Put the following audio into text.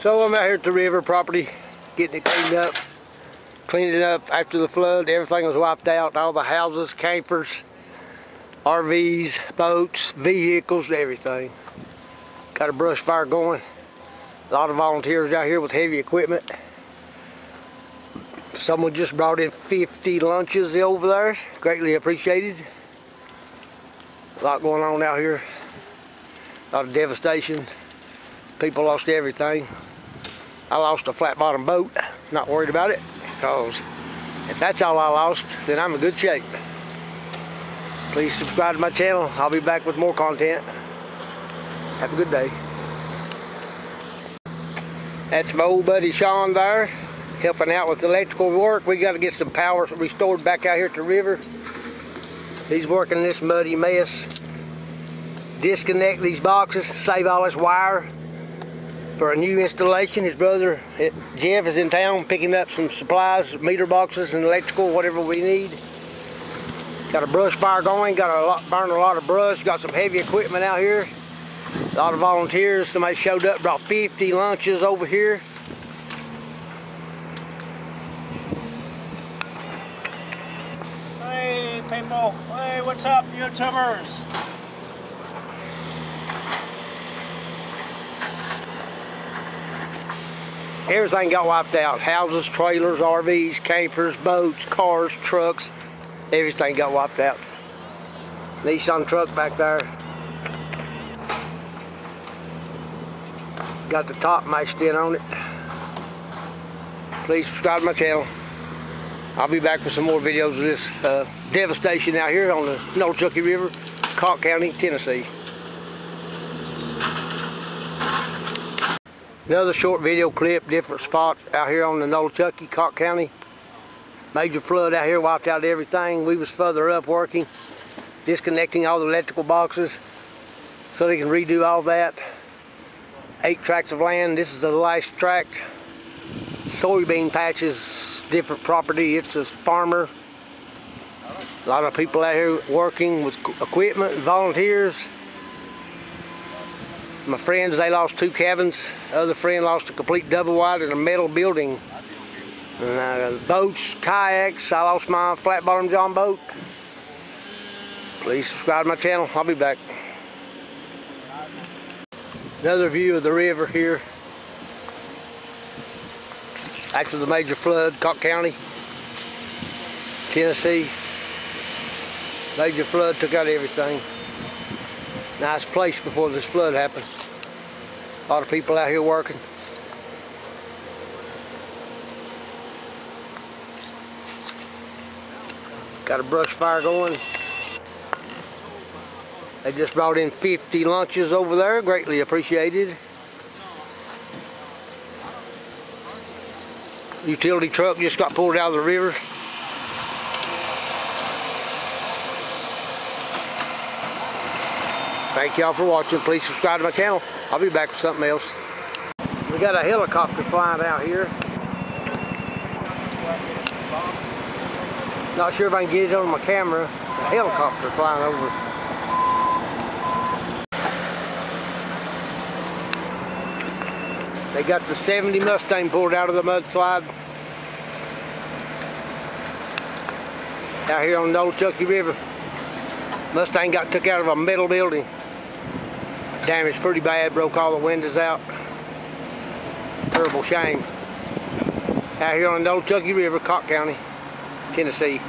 So I'm out here at the river property, getting it cleaned up. Cleaned it up after the flood. Everything was wiped out. All the houses, campers, RVs, boats, vehicles, everything. Got a brush fire going. A lot of volunteers out here with heavy equipment. Someone just brought in 50 lunches over there. Greatly appreciated. A lot going on out here. A lot of devastation. People lost everything. I lost a flat bottom boat. Not worried about it, because if that's all I lost, then I'm in good shape. Please subscribe to my channel. I'll be back with more content. Have a good day. That's my old buddy Sean there, helping out with electrical work. We got to get some power restored back out here at the river. He's working this muddy mess. Disconnect these boxes, save all this wire for a new installation. His brother Jeff is in town picking up some supplies, meter boxes and electrical, whatever we need. Got a brush fire going, burning a lot of brush, got some heavy equipment out here. A lot of volunteers. Somebody showed up, brought 50 lunches over here. Hey people, hey, what's up YouTubers? Everything got wiped out. Houses, trailers, RVs, campers, boats, cars, trucks. Everything got wiped out. Nissan truck back there. Got the top mashed in on it. Please subscribe to my channel. I'll be back with some more videos of this devastation out here on the Nolichucky River, Cock County, Tennessee. Another short video clip, different spot out here on the Nolichucky, Cock County. Major flood out here, wiped out everything. We was further up working, disconnecting all the electrical boxes so they can redo all that. 8 tracts of land. This is the last tract. Soybean patches, different property. It's a farmer. A lot of people out here working with equipment, volunteers. My friends, they lost 2 cabins. The other friend lost a complete double wide in a metal building. And, boats, kayaks. I lost my flat bottom john boat. Please subscribe to my channel. I'll be back. Another view of the river here. After the major flood, Cock County, Tennessee. Major flood took out everything. Nice place before this flood happened. A lot of people out here working. Got a brush fire going. They just brought in 50 lunches over there, greatly appreciated. Utility truck just got pulled out of the river. Thank y'all for watching. Please subscribe to my channel. I'll be back with something else. We got a helicopter flying out here. Not sure if I can get it on my camera. It's a helicopter flying over. They got the 70 Mustang pulled out of the mudslide. Out here on the Nolichucky River. Mustang got took out of a metal building. Damaged pretty bad, broke all the windows out. Terrible shame. Out here on the Nolichucky River, Cock County, Tennessee.